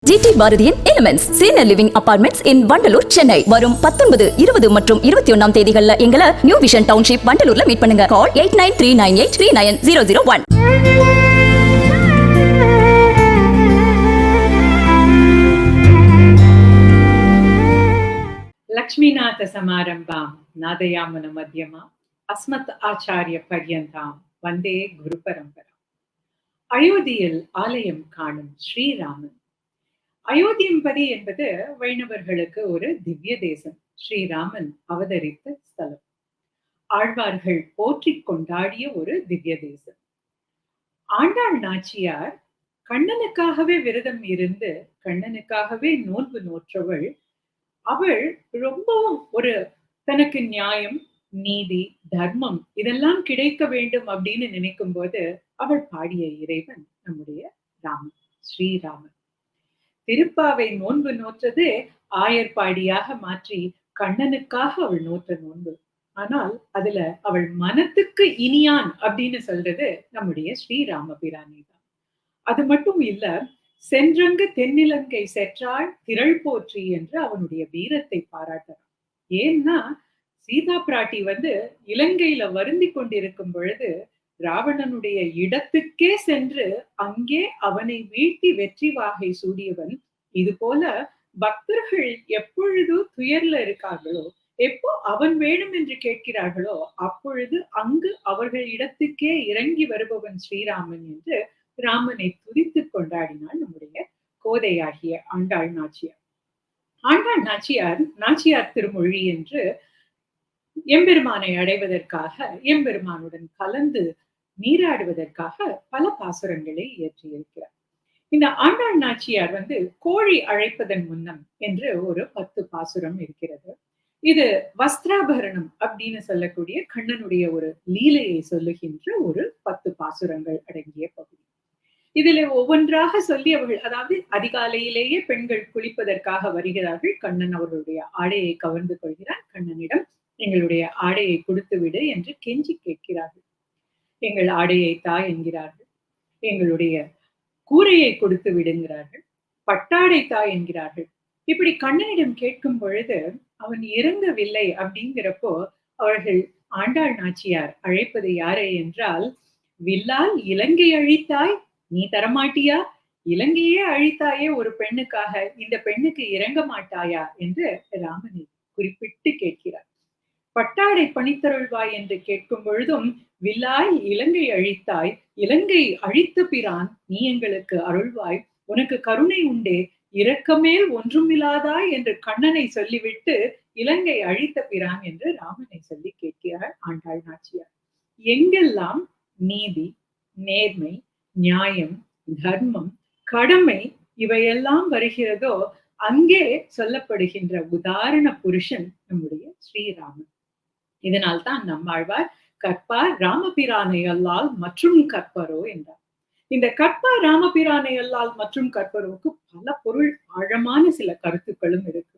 GT பாரதியின் elements senior living apartments இன் வண்டலூர் சென்னை வரும் 19, 20 மற்றும் 21 தேதிகள்ல எங்களை நியூ விஷன் டவுன்ஷிப் வண்டலூர்ல மீட் பண்ணுங்க. கால் 8939839001. லக்ஷ்மீநாத சமாரம்பாம் நாதயாமன மத்தியமா அஸ்மத் ஆச்சாரிய பர்யந்தாம் வந்தே குரு பரம்பரா. அயோத்தியில் ஆலயம் காணும் ஸ்ரீராமன். அயோத்தியம்பதி என்பது வைணவர்களுக்கு ஒரு திவ்ய தேசம். ஸ்ரீராமன் அவதரித்த ஸ்தலம். ஆழ்வார்கள் போற்றி கொண்டாடிய ஒரு திவ்ய தேசம். ஆண்டாள் நாச்சியார் கண்ணனுக்காகவே விரதம் இருந்து கண்ணனுக்காகவே நோன்பு நோற்றவள். அவள் ரொம்பவும் ஒரு தனக்கு நியாயம், நீதி, தர்மம் இதெல்லாம் கிடைக்க வேண்டும் அப்படின்னு நினைக்கும் போது அவள் பாடிய இறைவன் நம்முடைய ராமன், ஸ்ரீராமன். திருப்பாவை நோன்பு நோற்றது ஆயர்பாடியாக மாற்றி கண்ணனுக்காக அவள் நோற்ற நோன்பு. ஆனால் அதுல அவள் மனத்துக்கு இனியான் அப்படின்னு சொல்றது நம்முடைய ஸ்ரீராம பிரானே தான். அது மட்டும் இல்ல, சென்றங்க தென்னிலங்கை செற்றாள் திரள் போற்றி என்று அவனுடைய வீரத்தை பாராட்டுறான். ஏன்னா சீதா பிராட்டி இலங்கையில வருந்தி கொண்டிருக்கும் பொழுது ராவணனுடைய இடத்துக்கே சென்று அங்கே அவனை வீழ்த்தி வெற்றி வாகை சூடியவன். இது போல பக்தர்கள் எப்பொழுது துயர்ல இருக்கார்களோ, எப்போ அவன் வேணும் என்று கேட்கிறார்களோ அப்பொழுது அங்கு அவர்கள் இடத்துக்கே இறங்கி வருபவன் ஸ்ரீராமன் என்று ராமனை துதித்து கொண்டாடினாள் நம்முடைய கோதையாகிய ஆண்டாள் நாச்சியார். ஆண்டாள் நாச்சியார் நாச்சியார் திருமொழி என்று எம்பெருமானை அடைவதற்காக, எம்பெருமானுடன் கலந்து நீராடுவதற்காக பல பாசுரங்களை இயற்றியிருக்கிறார். இந்த ஆண்டாள் நாச்சியார் கோழி அழைப்பதன் முன்னம் என்று ஒரு 10 பாசுரம் இருக்கிறது. இது வஸ்திராபரணம் அப்படின்னு சொல்லக்கூடிய கண்ணனுடைய ஒரு லீலையை சொல்லுகின்ற ஒரு 10 பாசுரங்கள் அடங்கிய பகுதி. இதில் ஒவ்வொன்றாக சொல்லி அவர்கள், அதாவது அதிகாலையிலேயே பெண்கள் குளிப்பதற்காக வருகிறார்கள். கண்ணன் அவர்களுடைய ஆடையை கவர்ந்து கொள்கிறார். கண்ணனிடம் எங்களுடைய ஆடையை கொடுத்து விடு என்று கெஞ்சி கேட்கிறார்கள். எங்கள் ஆடையை தா என்கிறார்கள். எங்களுடைய கூரையை கொடுத்து விடுங்கிறார்கள். பட்டாடை தா என்கிறார்கள். இப்படி கண்ணனிடம் கேட்கும் பொழுது அவன் இறங்கவில்லை. அப்படிங்கிறப்போ அவர்கள் ஆண்டாள் நாச்சியார் அழைப்பது யாரை என்றால், வில்லால் இலங்கை அழித்தாய், நீ தரமாட்டியா? இலங்கையே அழித்தாயே ஒரு பெண்ணுக்காக, இந்த பெண்ணுக்கு இறங்க மாட்டாயா என்று ராமனை குறிப்பிட்டு கேட்கிறார். பட்டாடை பணித்தருள்வாய் என்று கேட்கும் பொழுதும், வில்லாய் இலங்கை அழித்தாய், இலங்கை அழித்த பிரான் நீ எங்களுக்கு அருள்வாய், உனக்கு கருணை உண்டே, இரக்கமேல் ஒன்றுமில்லாதாய் என்று கண்ணனை சொல்லிவிட்டு இலங்கை அழித்த பிரான் என்று ராமனை சொல்லி கேட்கிறார் ஆண்டாள் நாச்சியார். எங்கெல்லாம் நீதி, நேர்மை, நியாயம், தர்மம், கடமை இவையெல்லாம் வருகிறதோ அங்கே சொல்லப்படுகின்ற உதாரண புருஷன் நம்முடைய ஸ்ரீராமன். இதனால்தான் நம்மாழ்வார் கற்பார் ராமபிரானை அல்லால் மற்றும் கற்பரோ என்றார். இந்த கற்பார் ராமபிரானை அல்லால் மற்றும் கற்பரோக்கு பல பொருள், ஆழமான சில கருத்துக்களும் இருக்கு.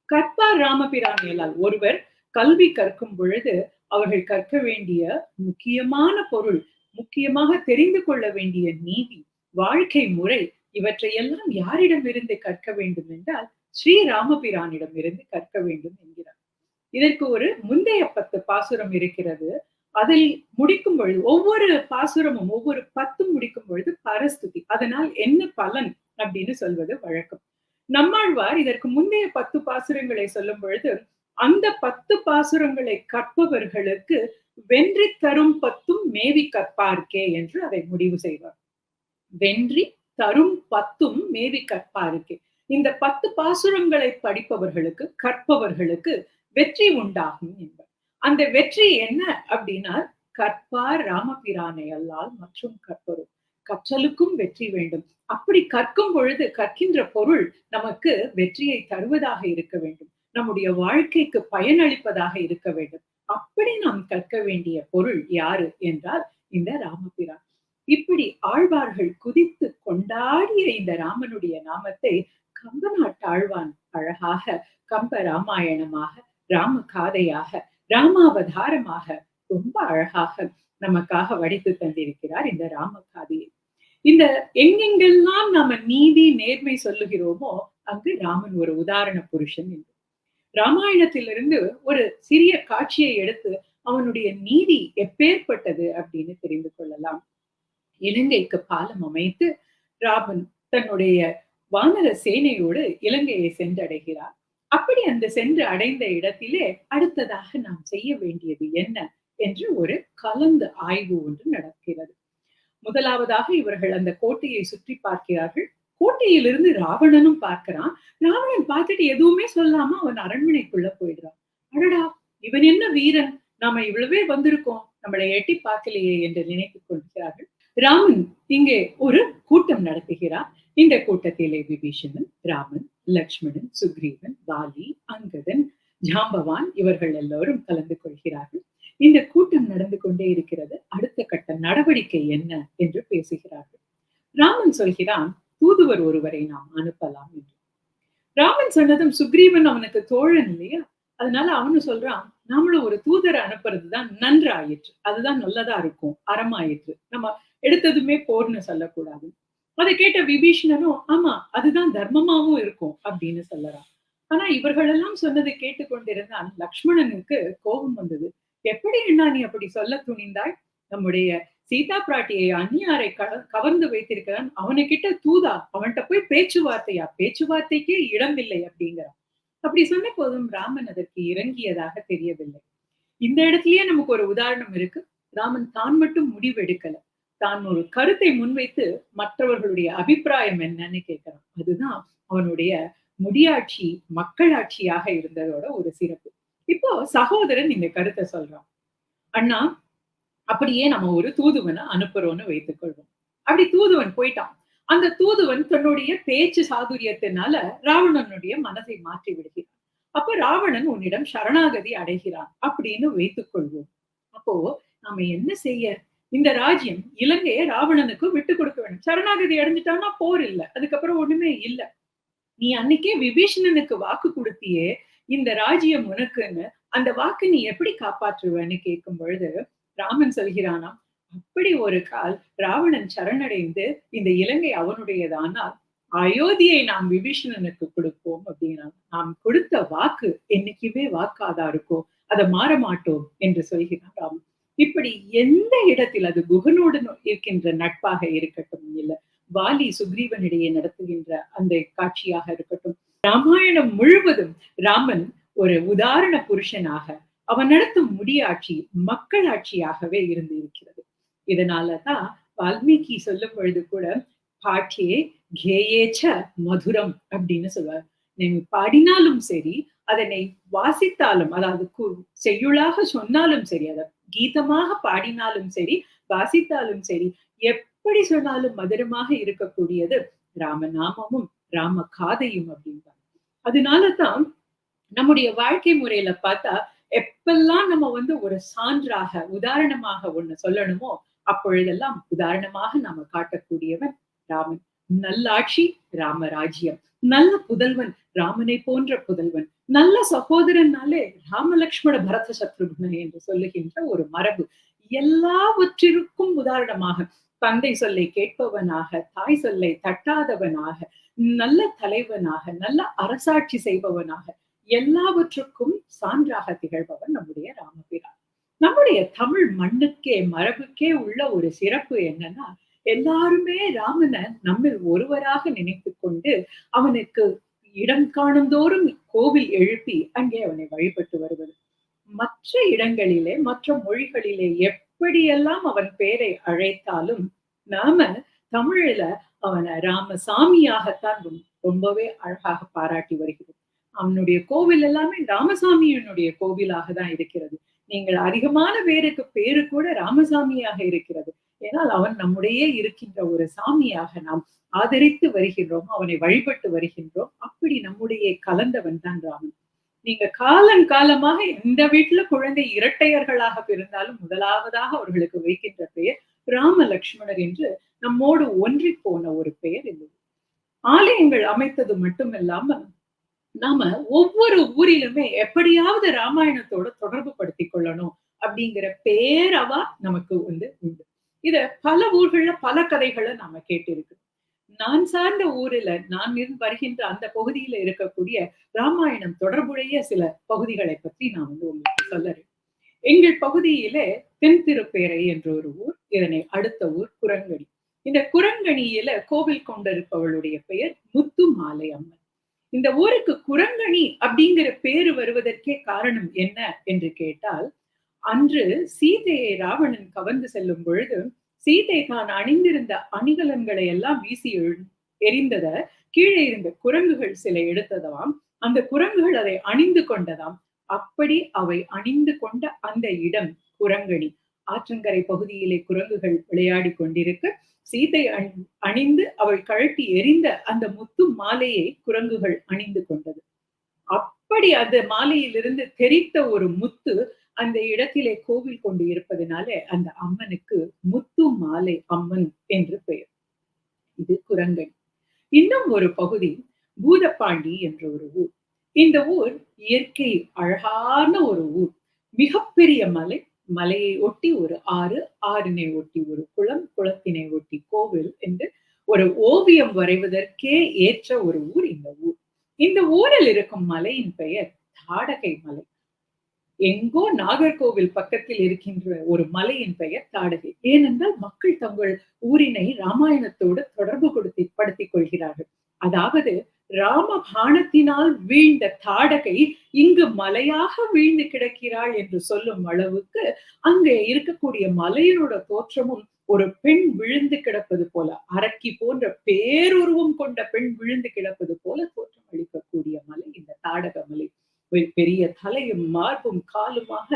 கற்பார் ராமபிரானை அல்லால், ஒருவர் கல்வி கற்கும் பொழுது அவர்கள் கற்க வேண்டிய முக்கியமான பொருள், முக்கியமாக தெரிந்து கொள்ள வேண்டிய நீதி, வாழ்க்கை முறை இவற்றையெல்லாம் யாரிடம் இருந்து கற்க வேண்டும் என்றால் ஸ்ரீராமபிரானிடம் இருந்து கற்க வேண்டும் என்கிறார். இதற்கு ஒரு முந்தைய 10 பாசுரம் இருக்கிறது. அதில் முடிக்கும் பொழுது ஒவ்வொரு பாசுரமும் ஒவ்வொரு 10 முடிக்கும் பொழுது பரஸ்துதி, அதனால் என்ன பலன் அப்படின்னு சொல்வது வழக்கம். நம்மாழ்வார் இதற்கு முந்தைய 10 பாசுரங்களை சொல்லும் பொழுது அந்த 10 பாசுரங்களை கற்பவர்களுக்கு வென்றி தரும் 10 மேவி கற்பார்க்கே என்று அதை முடிவு செய்வார். வென்றி தரும் 10 மேவி கற்பார்க்கே. இந்த 10 பாசுரங்களை படிப்பவர்களுக்கு, கற்பவர்களுக்கு வெற்றி உண்டாகும் என்பார். அந்த வெற்றி என்ன அப்படின்னா, கற்பார் ராமபிரானை அல்லால் மற்றும் கற்பரும், கற்றலுக்கும் வெற்றி வேண்டும். அப்படி கற்கும் பொழுது கற்கின்ற பொருள் நமக்கு வெற்றியை தருவதாக இருக்க வேண்டும், நம்முடைய வாழ்க்கைக்கு பயனளிப்பதாக இருக்க வேண்டும். அப்படி நாம் கற்க வேண்டிய பொருள் யாரு என்றால் இந்த ராமபிரான். இப்படி ஆழ்வார்கள் குதித்து கொண்டாடிய இந்த ராமனுடைய நாமத்தை கம்பநாட்டாழ்வான் அழகாக கம்ப ராமாயணமாக, ராம காதையாக, ராமாவதாரமாக ரொம்ப அழகாக நமக்காக வடித்து தந்திருக்கிறார் இந்த ராம காதையை. இந்த எங்கெங்கெல்லாம் நாம நீதி நேர்மை சொல்லுகிறோமோ அங்கு ராமன் ஒரு உதாரண புருஷன் என்று. ராமாயணத்திலிருந்து ஒரு சிறிய காட்சியை எடுத்து அவனுடைய நீதி எப்பேற்பட்டது அப்படின்னு தெரிந்து கொள்ளலாம். இலங்கைக்கு பாலம் அமைத்து ராமன் தன்னுடைய வானர சேனையோடு இலங்கையை சென்றடைகிறார். அப்படி அந்த சென்று அடைந்த இடத்திலே அடுத்ததாக நாம் செய்ய வேண்டியது என்ன என்று ஒரு கலந்து ஆய்வு ஒன்று நடக்கிறது. முதலாவதாக இவர்கள் அந்த கோட்டையை சுற்றி பார்க்கிறார்கள். கோட்டையிலிருந்து ராவணனும் பார்க்கிறான். ராவணன் பார்த்துட்டு எதுவுமே சொல்லாம அவன் அரண்மனைக்குள்ள போயிடுறான். அடடா, இவன் என்ன வீரன், நாம இவ்வளவே வந்திருக்கோம், நம்மளை எட்டி பார்க்கலையே என்று நினைத்துக் கொள்கிறார்கள். ராமன் இங்கே ஒரு கூட்டம் நடத்துகிறார். இந்த கூட்டத்திலே விபீஷணன், ராமன், லக்ஷ்மணன், சுக்ரீவன், வாலி, அங்கதன், ஜாம்பவான் இவர்கள் எல்லோரும் கலந்து கொள்கிறார்கள். இந்த கூட்டம் நடந்து கொண்டே இருக்கிறது. அடுத்த கட்ட நடவடிக்கை என்ன என்று பேசுகிறார்கள். ராமன் சொல்கிறான், தூதுவர் ஒருவரை நாம் அனுப்பலாம் என்று. ராமன் சொன்னதும் சுக்ரீவன் அவனுக்கு தோழன் இல்லையா, அதனால அவனு சொல்றான், நாமளும் ஒரு தூதரை அனுப்புறதுதான் நன்றாயிற்று, அதுதான் நல்லதா இருக்கும், அறமாயிற்று, நம்ம எடுத்ததுமே போர்னு சொல்லக்கூடாது. அதை கேட்ட விபீஷணனும் ஆமா அதுதான் தர்மமாவும் இருக்கும் அப்படின்னு சொல்லறான். ஆனா இவர்கள் எல்லாம் சொன்னதை கேட்டுக்கொண்டிருந்தான் லக்ஷ்மணனுக்கு கோபம் வந்தது. எப்படி அண்ணா நீ அப்படி சொல்ல துணிந்தாய்? நம்முடைய சீதா பிராட்டியை அந்நியாரை கவர்ந்து வைத்திருக்கிறான், அவனுக்கிட்ட தூதா, அவன்கிட்ட போய் பேச்சுவார்த்தையா, பேச்சுவார்த்தைக்கே இடம் இல்லை அப்படிங்கிறான். அப்படி சொன்ன போதும் ராமன் அதற்கு இறங்கியதாக தெரியவில்லை. இந்த இடத்துலயே நமக்கு ஒரு உதாரணம் இருக்கு. ராமன் தான் மட்டும் முடிவெடுக்கல, தான் ஒரு கருத்தை முன்வைத்து மற்றவர்களுடைய அபிப்பிராயம் என்னன்னு கேட்கிறான். அதுதான் அவனுடைய முடியாட்சி மக்களாட்சியாக இருந்ததோட ஒரு சிறப்பு. இப்போ சகோதரன் இந்த கருத்தை சொல்றான், அண்ணா அப்படியே நம்ம ஒரு தூதுவனை அனுப்புறோம்னு வைத்துக் கொள்வோம். அப்படி தூதுவன் போயிட்டான். அந்த தூதுவன் தன்னுடைய பேச்சு சாதுரியத்தினால ராவணனுடைய மனதை மாற்றி விடுகிறான். அப்ப ராவணன் உன்னிடம் சரணாகதி அடைகிறான் அப்படின்னு வைத்துக் கொள்வோம். அப்போ நாம என்ன செய்ய? இந்த ராஜ்யம் இலங்கையை ராவணனுக்கு விட்டு கொடுக்க வேண்டும். சரணாகதி அடைஞ்சிட்டான்னா போர் இல்ல, அதுக்கப்புறம் ஒண்ணுமே இல்ல. நீ அன்னைக்கே விபீஷணனுக்கு வாக்கு கொடுத்தியே இந்த ராஜ்யம் உனக்குன்னு, அந்த வாக்கு நீ எப்படி காப்பாற்றுவேன்னு கேட்கும் பொழுது ராமன் சொல்கிறானா, அப்படி ஒரு கால் ராவணன் சரணடைந்து இந்த இலங்கை அவனுடையதானால் அயோத்தியை நாம் விபீஷணனுக்கு கொடுப்போம் அப்படின்னா, நாம் கொடுத்த வாக்கு என்னைக்குமே வாக்காதான் இருக்கும், அதை மாற மாட்டோம் என்று சொல்கிறான் ராமன். இப்படி எந்த இடத்தில் அது குகனோடு இருக்கின்ற நட்பாக இருக்கட்டும், இல்ல வாலி சுக்ரீவனிடையே நடத்துகின்ற அந்த காட்சியாக இருக்கட்டும், ராமாயணம் முழுவதும் ராமன் ஒரு உதாரண புருஷனாக, அவன் நடத்தும் முடியாட்சி மக்களாட்சியாகவே இருந்து இருக்கிறது. இதனாலதான் வால்மீகி சொல்லும் பொழுது கூட பாட்டியே கேயேச்ச மதுரம் அப்படின்னு சொல்வார். நீங்க பாடினாலும் சரி, அதனை வாசித்தாலும், அதாவது செய்யுளாக சொன்னாலும் சரி, அதை கீதமாக பாடினாலும் சரி, வாசித்தாலும் சரி, எப்படி சொன்னாலும் மதுரமாக இருக்கக்கூடியது ராமநாமமும் ராம காதையும் அப்படின்றாங்க. அதனாலதான் நம்முடைய வாழ்க்கை முறையில பார்த்தா எப்பெல்லாம் நம்ம ஒரு சான்றாக உதாரணமாக ஒண்ணு சொல்லணுமோ அப்பொழுதெல்லாம் உதாரணமாக நாம காட்டக்கூடியவன் ராமன். நல்லாட்சி ராமராஜ்யம், நல்ல புதல்வன் ராமனை போன்ற புதல்வன், நல்ல சகோதரனாலே ராமலக்ஷ்மண பரத சத்ருக்னன் என்று சொல்லுகின்ற ஒரு மரபு, எல்லாவற்றிற்கும் உதாரணமாக தந்தை சொல்லை கேட்பவனாக, தாய் சொல்லை தட்டாதவனாக, நல்ல தலைவனாக, நல்ல அரசாட்சி செய்பவனாக, எல்லாவற்றுக்கும் சான்றாக திகழ்பவன் நம்முடைய ராமபிரான். நம்முடைய தமிழ் மண்ணுக்கே மரபுக்கே உள்ள ஒரு சிறப்பு என்னன்னா, எல்லாருமே ராமனை நம்மில் ஒருவராக நினைத்து கொண்டு அவனுக்கு இடம் காணுந்தோறும் கோவில் எழுப்பி அங்கே அவனை வழிபட்டு வருவது. மற்ற இடங்களிலே, மற்ற மொழிகளிலே எப்படியெல்லாம் அவன் பேரை அழைத்தாலும் நாம தமிழ்ல அவனை ராமசாமியாகத்தான் ரொம்பவே அழகாக பாராட்டி வருகிறோம். அவனுடைய கோவில் எல்லாமே ராமசாமியினுடைய கோவிலாக தான் இருக்கிறது. நீங்கள் அதிகமான பேருக்கு பேரு கூட ராமசாமியாக இருக்கிறது. ஏனால் அவன் நம்முடைய இருக்கின்ற ஒரு சாமியாக நாம் ஆதரித்து வருகின்றோம், அவனை வழிபட்டு வருகின்றோம். அப்படி நம்முடைய கலந்தவன் தான் ராமன். நீங்க காலங்காலமாக எந்த வீட்டுல குழந்தை இரட்டையர்களாக பிறந்தாலும் முதலாவதாக அவர்களுக்கு வைக்கின்ற பெயர் ராம லக்ஷ்மணர் என்று நம்மோடு ஒன்றி போன ஒரு பெயர் இது. ஆலயங்கள் அமைத்தது மட்டுமில்லாம நாம ஒவ்வொரு ஊரிலுமே எப்படியாவது ராமாயணத்தோட தொடர்பு படுத்திக் கொள்ளணும் அப்படிங்கிற பேரவா நமக்கு உண்டு. இத பல ஊர்கள்ல பல கதைகளை நாம கேட்டிருக்கு. நான் சார்ந்த ஊரில வருகின்ற அந்த பகுதியில இருக்கக்கூடிய ராமாயணம் தொடர்புடைய சில பகுதிகளை பற்றி நான் உங்களுக்கு சொல்லுறேன். எங்கள் பகுதியிலே தென்திருப்பேரை என்ற ஒரு ஊர், இதனை அடுத்த ஊர் குரங்கணி. இந்த குரங்கணியில கோவில் கொண்டிருப்பவளுடைய பெயர் முத்துமாலை அம்மன். இந்த ஊருக்கு குரங்கணி அப்படிங்கிற பேரு வருவதற்கே காரணம் என்ன என்று கேட்டால், அன்று சீதையை ராவணன் கவர்ந்து செல்லும் பொழுது சீதை தான் அணிந்திருந்த அணிகலன்களை எல்லாம் வீசி எறிந்தத கீழே இருந்த குரங்குகள் சில எடுத்ததாம். அந்த குரங்குகள் அதை அணிந்து கொண்டதாம். அப்படி அவை அணிந்து கொண்ட அந்த இடம் குரங்கணி. ஆற்றங்கரை பகுதியிலே குரங்குகள் விளையாடி கொண்டிருக்க சீதை அணிந்து அவள் கழட்டி எறிந்த அந்த முத்து மாலையை குரங்குகள் அணிந்து கொண்டது. அப்படி அந்த மாலையிலிருந்து தெரித்த ஒரு முத்து அந்த இடத்திலே கோவில் கொண்டு இருப்பதனால அந்த அம்மனுக்கு முத்து மாலை அம்மன் என்று பெயர். இது குரங்கணி. இன்னும் ஒரு பகுதி பூதப்பாண்டி என்ற ஒரு ஊர். இந்த ஊர் இயற்கை அழகான ஒரு ஊர். மிகப்பெரிய மலை, மலையை ஒட்டி ஒரு ஆறு, ஆறினை ஒட்டி ஒரு குளம், குளத்தினை ஒட்டி கோவில் என்று ஒரு ஓவியம் வரைவதற்கே ஏற்ற ஒரு ஊர் இந்த ஊர். இந்த ஊரில் இருக்கும் மலையின் பெயர் தாடகை மலை. எங்கோ நாகர்கோவில் பக்கத்தில் இருக்கின்ற ஒரு மலையின் பெயர் தாடகை. ஏனென்றால் மக்கள் தங்கள் ஊரினை ராமாயணத்தோடு தொடர்பு படுத்திக் கொள்கிறார்கள். அதாவது ராம பாணத்தினால் வீழ்ந்த தாடகை இங்கு மலையாக வீழ்ந்து கிடக்கிறாள் என்று சொல்லும் அளவுக்கு அங்கே இருக்கக்கூடிய மலையினோட தோற்றமும் ஒரு பெண் விழுந்து கிடப்பது போல, அரக்கி போன்ற பேருருவம் கொண்ட பெண் விழுந்து கிடப்பது போல தோற்றம் அளிக்கக்கூடிய மலை இந்த தாடக மலை. பெரிய தலையும் மார்பும் காலுமாக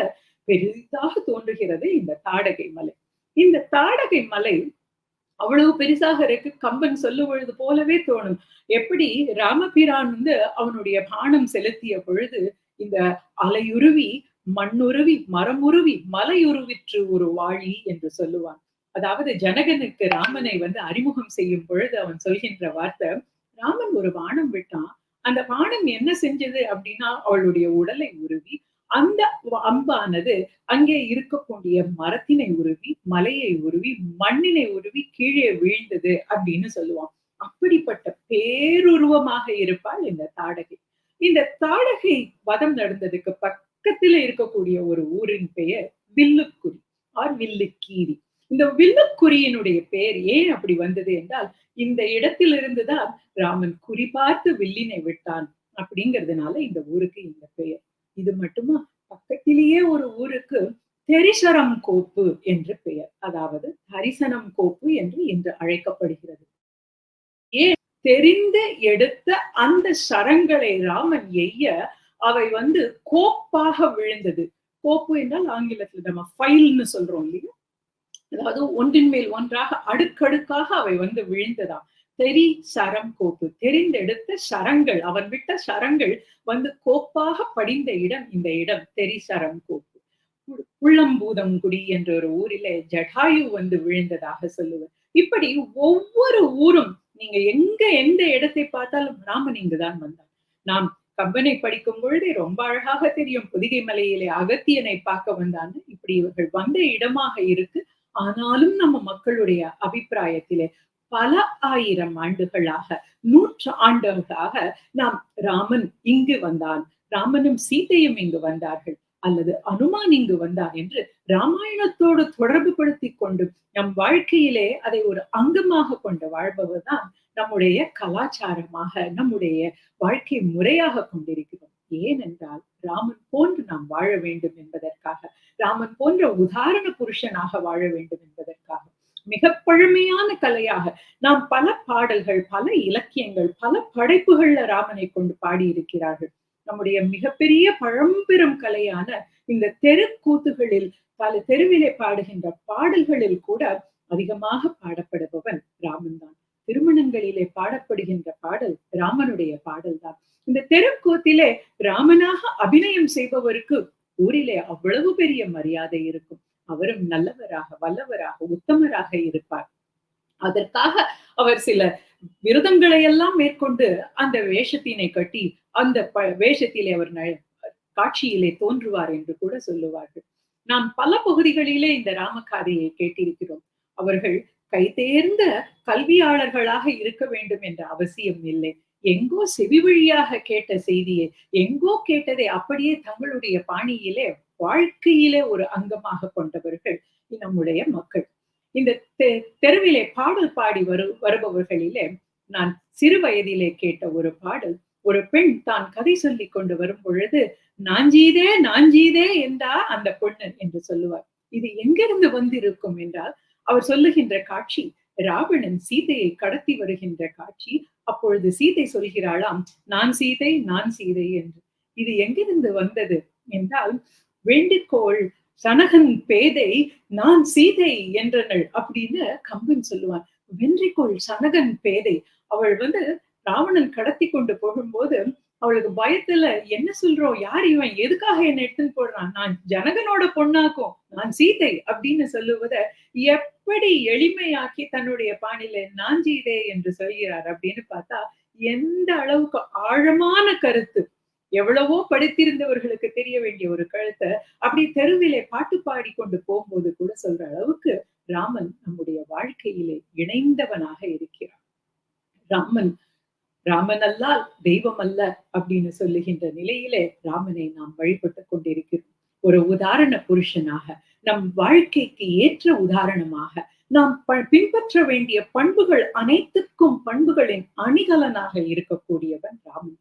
பெரிதாக தோன்றுகிறது இந்த தாடகை மலை. இந்த தாடகை மலை அவ்வளவு பெரிசாக இருக்கு. கம்பன் சொல்லுவது போலவே தோணும். எப்படி ராமபிரான் அவனுடைய பானம் செலுத்திய பொழுது இந்த அலையுருவி, மண்ணுருவி, மரமுருவி, மலையுருவிற்று ஒரு வாழி என்று சொல்லுவான். அதாவது ஜனகனுக்கு ராமனை அறிமுகம் செய்யும் பொழுது அவன் சொல்கின்ற வார்த்தை, ராமன் ஒரு வானம் விட்டான். அந்த வானம் என்ன செஞ்சது அப்படின்னா அவளுடைய உடலை உருவி அந்த அம்பானது அங்கே இருக்கக்கூடிய மரத்தினை உருவி, மலையை உருவி, மண்ணினை உருவி கீழே வீழ்ந்தது அப்படின்னு சொல்லுவான். அப்படிப்பட்ட பேருருவமாக இருப்பாள் இந்த தாடகை. இந்த தாடகை வதம் நடந்ததுக்கு பக்கத்துல இருக்கக்கூடிய ஒரு ஊரின் பெயர் வில்லுக்குரி ஆர் வில்லுக்கீரி. இந்த வில்லுக்குரியினுடைய பெயர் ஏன் அப்படி வந்தது என்றால், இந்த இடத்திலிருந்துதான் ராமன் குறிபார்த்து வில்லினை விட்டான் அப்படிங்கிறதுனால இந்த ஊருக்கு இந்த பெயர். இது மட்டுமா, பக்கத்திலேயே ஒரு ஊருக்கு தெரிசரம் கோப்பு என்று பெயர். அதாவது தரிசனம் கோப்பு என்று இன்று அழைக்கப்படுகிறது. ஏன் தெரிந்து எடுத்த அந்த சரங்களை ராமன் எய்ய அவை கோப்பாக விழுந்தது. கோப்பு என்றால் ஆங்கிலத்தில் நம்ம ஃபைல்னு சொல்றோம் இல்லையா, அதாவது ஒன்றின் மேல் ஒன்றாக அடுக்கடுக்காக அவை விழுந்ததாம். தெரி சரம் கோப்பு, தெரிந்தெடுத்த சரங்கள், அவன் விட்ட சரங்கள் கோப்பாக படிந்த இடம் இந்த இடம் தெரிசரம் கோப்பு. புள்ளம்பூதங்குடி என்ற ஒரு ஊரிலே ஜடாயு விழுந்ததாக சொல்லுவார். இப்படி ஒவ்வொரு ஊரும் நீங்க எந்த இடத்தை பார்த்தாலும் ராமன் இங்குதான் வந்தான். நாம் கம்பனை படிக்கும் பொழுதே ரொம்ப அழகாக தெரியும், பொதிகை மலையிலே அகத்தியனை பார்க்க வந்தான்னு. இப்படி இவர்கள் வந்த இடமாக இருக்கு. ஆனாலும் நம்ம மக்களுடைய அபிப்பிராயத்திலே பல ஆயிரம் ஆண்டுகளாக, 100 ஆண்டுகளாக நாம் ராமன் இங்கு வந்தான், ராமனும் சீதையும் இங்கு வந்தார்கள், அல்லது அனுமான் இங்கு வந்தான் என்று ராமாயணத்தோடு தொடர்பு படுத்தி கொண்டு நம் வாழ்க்கையிலே அதை ஒரு அங்கமாக கொண்டு வாழ்பவர்தான் நம்முடைய கலாச்சாரமாக, நம்முடைய வாழ்க்கை முறையாக கொண்டிருக்கிறோம். ஏனென்றால் ராமன் போன்று நாம் வாழ வேண்டும் என்பதற்காக, ராமன் போன்ற உதாரண புருஷனாக வாழ வேண்டும் என்பதற்காக. மிக பழமையான கலையாக நாம் பல பாடல்கள், பல இலக்கியங்கள், பல படைப்புகள்ல ராமனை கொண்டு பாடியிருக்கிறார்கள். நம்முடைய மிகப்பெரிய பழம்பெரும் கலையான இந்த தெருக்கூத்துகளில், பல தெருவிலே பாடுகின்ற பாடல்களில் கூட அதிகமாக பாடப்படுபவன் ராமன் தான். திருமணங்களிலே பாடப்படுகின்ற பாடல் ராமனுடைய பாடல் தான். இந்த தெருக்கூத்திலே ராமனாக அபிநயம் செய்பவருக்கு ஊரிலே அவ்வளவு பெரிய மரியாதை இருக்கும். அவரும் நல்லவராக, வல்லவராக, உத்தமராக இருப்பார். அதற்காக அவர் சில விரதங்களை எல்லாம் மேற்கொண்டு அந்த வேஷத்தினை கட்டி அந்த வேஷத்திலே அவர் காட்சியிலே தோன்றுவார் என்று கூட சொல்லுவார்கள். நாம் பல பகுதிகளிலே இந்த ராமகாதையை கேட்டிருக்கிறோம். அவர்கள் கைதேர்ந்த கல்வியாளர்களாக இருக்க வேண்டும் என்ற அவசியம் இல்லை. எங்கோ செவி வழியாக கேட்ட செய்தியை, எங்கோ கேட்டதை அப்படியே தங்களுடைய பாணியிலே வாழ்க்கையிலே ஒரு அங்கமாக கொண்டவர்கள் நம்முடைய மக்கள். இந்த தெருவிலே பாடல் பாடி வருபவர்களிலே நான் சிறு வயதிலே கேட்ட ஒரு பாடல், ஒரு பெண் தான் கதை சொல்லிக் கொண்டு வரும் பொழுது, நாஞ்சீதே நாஞ்சீதே என்றா அந்த பொண்ணு என்று சொல்லுவார். இது எங்கிருந்து வந்திருக்கும் என்றால், அவர் சொல்லுகின்ற காட்சி ராவணன் சீதையை கடத்தி வருகின்ற காட்சி. அப்பொழுது சீதை சொல்கிறாளாம், நான் சீதை நான் சீதை என்று. இது எங்கிருந்து வந்தது என்றால், வேண்டுகோள் சனகன் பேதை நான் சீதை என்றனள் அப்படின்னு கம்பன் சொல்லுவான். வென்றிக்கோள் சனகன் பேதை. அவள் ராவணன் கடத்தி கொண்டு போகும்போது அவளுக்கு பயத்துல என்ன சொல்றோம், யார் இவன், எதுக்காக என்ன எடுத்துன்னு போடுறான், நான் ஜனகனோட பொண்ணாக்கும், நான் சீதை அப்படின்னு சொல்லுவத எப்படி எளிமையாக்கி தன்னுடைய பாணியில நான் சீதை என்று சொல்கிறார் அப்படின்னு பார்த்தா எந்த அளவுக்கு ஆழமான கருத்து. எவ்வளவோ படித்திருந்தவர்களுக்கு தெரிய வேண்டிய ஒரு கருத்தை அப்படி தெருவிலே பாட்டு பாடி கொண்டு போகும்போது கூட சொல்ற அளவுக்கு ராமன் நம்முடைய வாழ்க்கையிலே இணைந்தவனாக இருக்கிறான். ராமன் அல்லால் தெய்வம் அல்ல அப்படின்னு சொல்லுகின்ற நிலையிலே ராமனை நாம் வழிபட்டு கொண்டிருக்கிறோம். ஒரு உதாரண புருஷனாக, நம் வாழ்க்கைக்கு ஏற்ற உதாரணமாக, நாம் பின்பற்ற வேண்டிய பண்புகள் அனைத்துக்கும் பண்புகளின் அணிகலனாக இருக்கக்கூடியவன் ராமன்.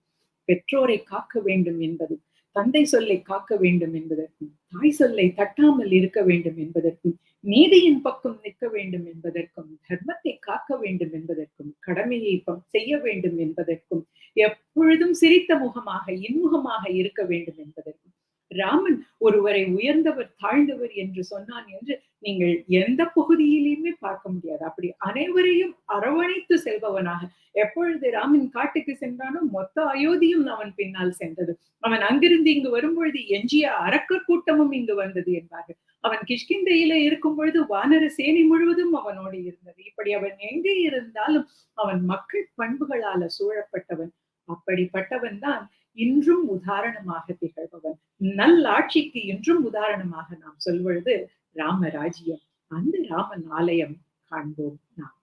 பெற்றோரை காக்க வேண்டும் என்பதும், தந்தை சொல்லை காக்க வேண்டும் என்பதற்கும், தாய் சொல்லை தட்டாமல் இருக்க வேண்டும் என்பதற்கும், நீதியின் பக்கம் நிற்க வேண்டும் என்பதற்கும், தர்மத்தை காக்க வேண்டும் என்பதற்கும், கடமையை செய்ய வேண்டும் என்பதற்கும், எப்பொழுதும் சிரித்த முகமாக இன்முகமாக இருக்க வேண்டும் என்பதற்கும், ராமன் ஒருவரை உயர்ந்தவர் தாழ்ந்தவர் என்று சொன்னான் என்று நீங்கள் எந்த பகுதியிலுமே பார்க்க முடியாது. அப்படி அனைவரையும் அரவணைத்து செல்பவனாக, எப்பொழுது ராமன் காட்டுக்கு சென்றானோ மொத்த அயோத்தியும் அவன் பின்னால் சென்றது. அவன் அங்கிருந்து இங்கு வரும்பொழுது எஞ்சிய அரக்கர் கூட்டமும் இங்கு வந்தது என்பார்கள். அவன் கிஷ்கிந்தையில இருக்கும் பொழுது வானர சேனை முழுவதும் அவனோடு இருந்தது. இப்படி அவன் எங்கே இருந்தாலும் அவன் மக்கள் பண்புகளால சூழப்பட்டவன். அப்படிப்பட்டவன் தான் இன்றும் உதாரணமாக திகழ்பவன். நல்லாட்சிக்கு இன்றும் உதாரணமாக நாம் சொல்வது ராமராஜ்யம். அந்த ராமன் ஆலயம் காண்போம் நாம்.